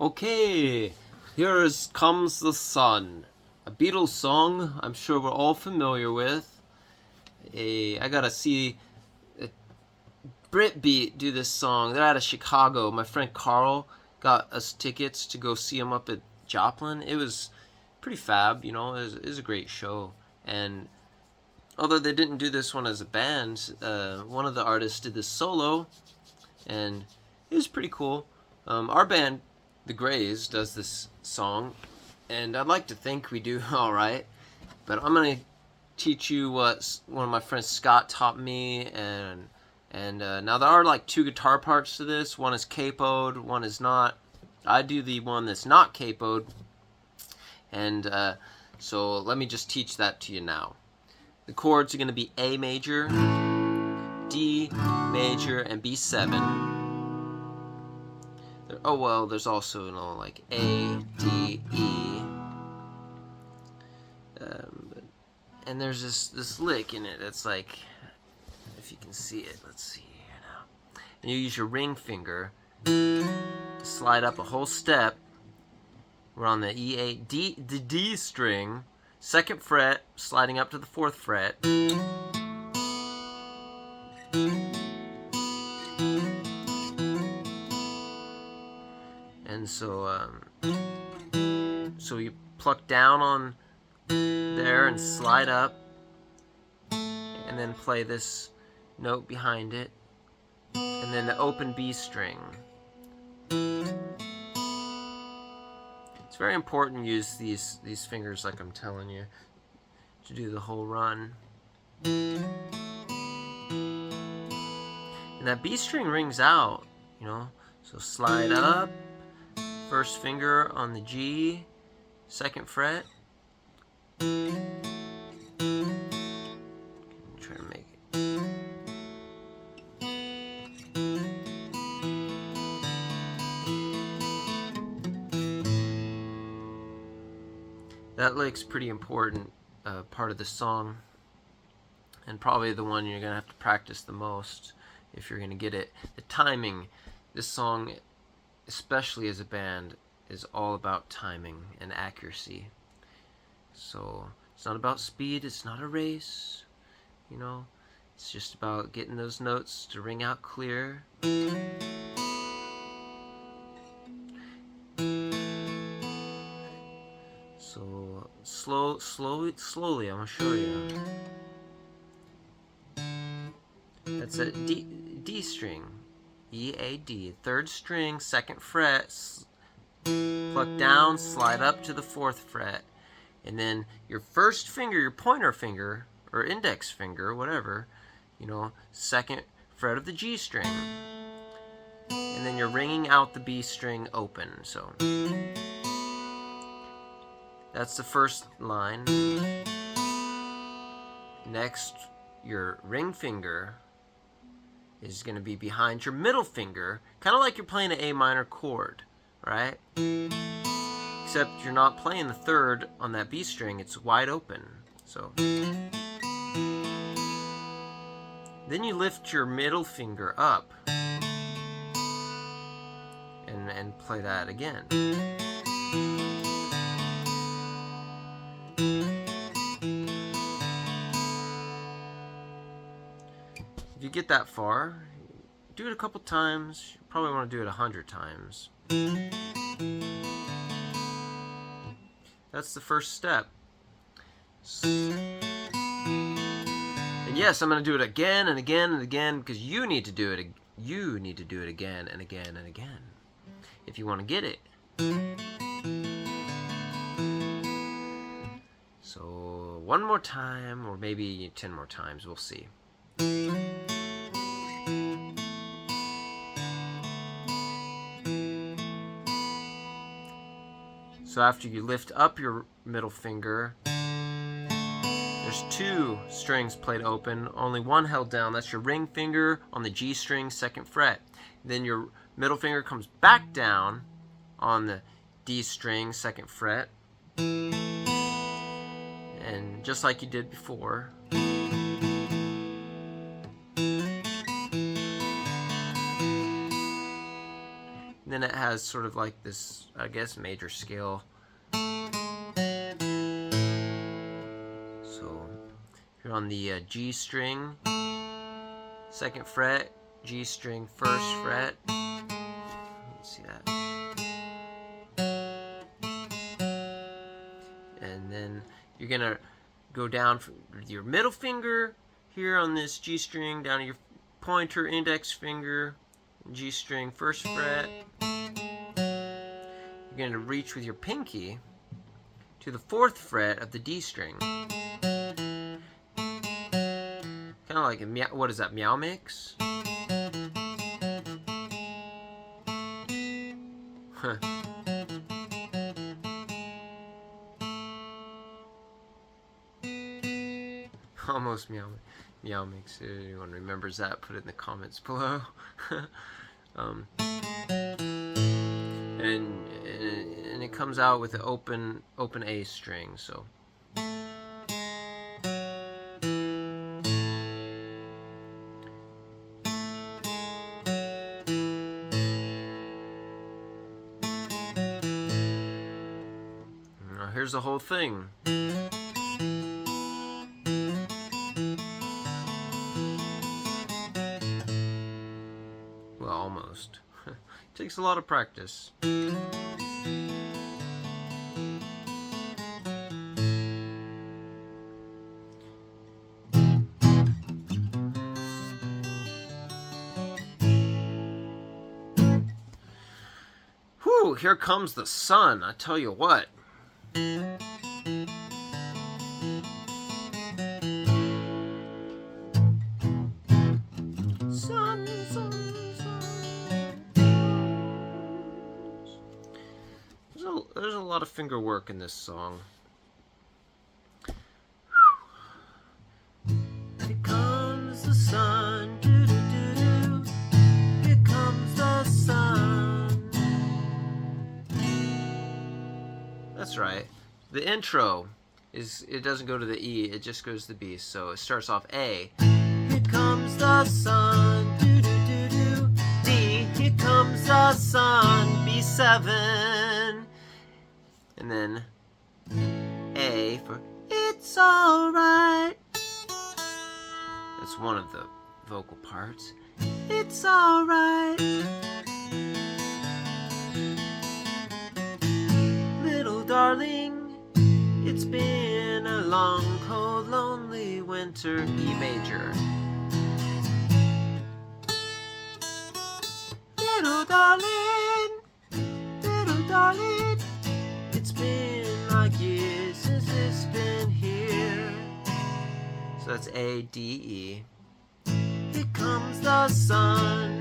Okay, comes the sun. A Beatles song I'm sure we're all familiar with. I gotta see Britbeat do this song. They're out of Chicago. My friend Carl got us tickets to go see them up at Joplin. It was pretty fab, it was a great show. And although they didn't do this one as a band, one of the artists did this solo, and it was pretty cool. Our band, The Grays, does this song, and I'd like to think we do all right, but I'm going to teach you what one of my friends Scott taught me, and now there are like two guitar parts to this. One is capoed, one is not. I do the one that's not capoed, and so let me just teach that to you now. The chords are going to be A major, D major, and B7. Oh well, there's also like A, D, E, and there's this lick in it. It's like, if you can see it, let's see here now. And you use your ring finger, slide up a whole step. We're on the the D string, 2nd fret, sliding up to the 4th fret. And so you pluck down on there and slide up, and then play this note behind it, and then the open B string. It's very important to use these fingers, like I'm telling you, to do the whole run. And that B string rings out, so slide up, 1st finger on the G, 2nd fret. Try to make it. That lick's pretty important part of the song, and probably the one you're going to have to practice the most if you're going to get it. The timing. This song, especially as a band, is all about timing and accuracy. So it's not about speed, it's not a race, it's just about getting those notes to ring out clear. So slowly, I'm gonna show you. That's a D string, E, A, D, 3rd string, 2nd fret, pluck down, slide up to the 4th fret, and then your 1st finger, your pointer finger, or index finger, whatever, 2nd fret of the G string, and then you're ringing out the B string open. So that's the 1st line. Next, your ring finger is going to be behind your middle finger, kind of like you're playing an A minor chord, right? Except you're not playing the 3rd on that B string, it's wide open. So then you lift your middle finger up and play that again. If you get that far, do it a couple times. You probably want to do it 100 times. That's the 1st step. And yes, I'm going to do it again and again and again, because you need to do it. You need to do it again and again and again if you want to get it. So 1 more time, or maybe 10 more times. We'll see. So after you lift up your middle finger, there's 2 strings played open, only 1 held down. That's your ring finger on the G string, 2nd fret. Then your middle finger comes back down on the D string, 2nd fret. And just like you did before. And then it has sort of like this, I guess, major scale. So here on the G string, 2nd fret, G string, 1st fret. Let's see that. And then you're gonna go down from your middle finger here on this G string down to your pointer, index finger, G string, 1st fret. You're gonna reach with your pinky to the 4th fret of the D string. Kind of like a meow, what is that, meow mix? Huh. Almost meow mix. If anyone remembers that, put it in the comments below. And it comes out with an open A string. So now here's the whole thing. Well, almost. Takes a lot of practice. Whew, here comes the sun, I tell you what. Sun, sun, sun. There's a lot of finger work in this song. Here comes the sun, doo-doo-doo-doo. Here comes the sun. That's right. The intro it doesn't go to the E, it just goes to the B. So it starts off A. Here comes the sun, doo-doo-doo-doo. D, here comes the sun, B7. And then A for it's alright. That's one of the vocal parts. It's alright. Little darling, it's been a long, cold, lonely winter, E major. Little darling, it's been like years since it's been here. So that's A, D, E. Here comes the sun.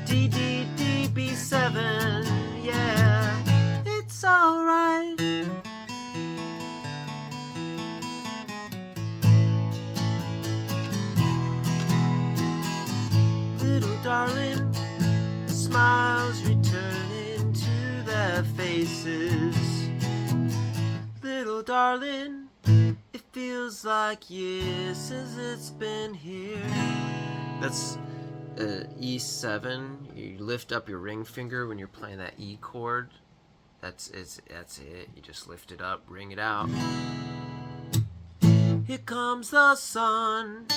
D, D, D, B7. Yeah, it's alright. Little darling, smiles returning to their faces. Little darling, it feels like years since it's been here. That's E7. You lift up your ring finger when you're playing that E chord. That's it. You just lift it up, ring it out. Here comes the sun.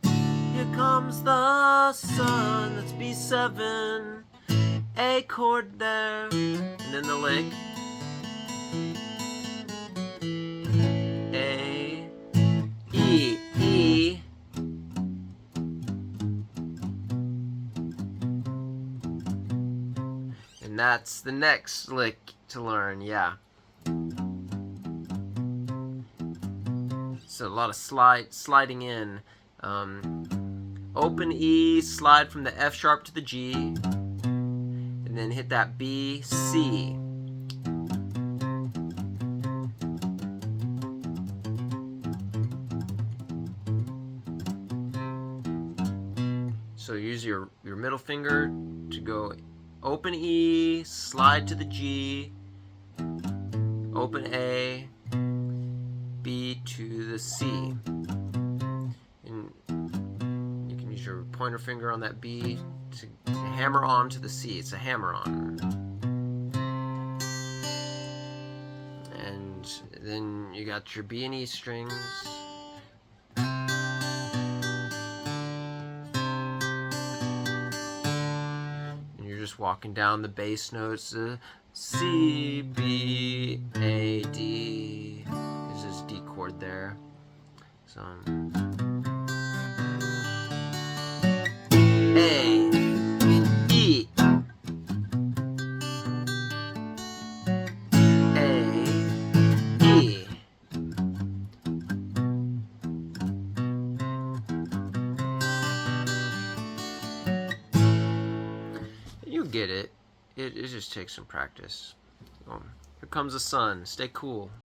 Here comes the sun. That's B7. A chord there, and then the lick. A, E, E. And that's the next lick to learn, yeah. So a lot of sliding in. Open E, slide from the F sharp to the G, and then hit that B, C. So use your middle finger to go open E, slide to the G, open A, B to the C. And you can use your pointer finger on that B to hammer on to the C. It's a hammer-on. And then you got your B and E strings. And you're just walking down the bass notes. C, B, A, D. There's this D chord there. So A, E, A, E. You get it. It just takes some practice. Here comes the sun. Stay cool.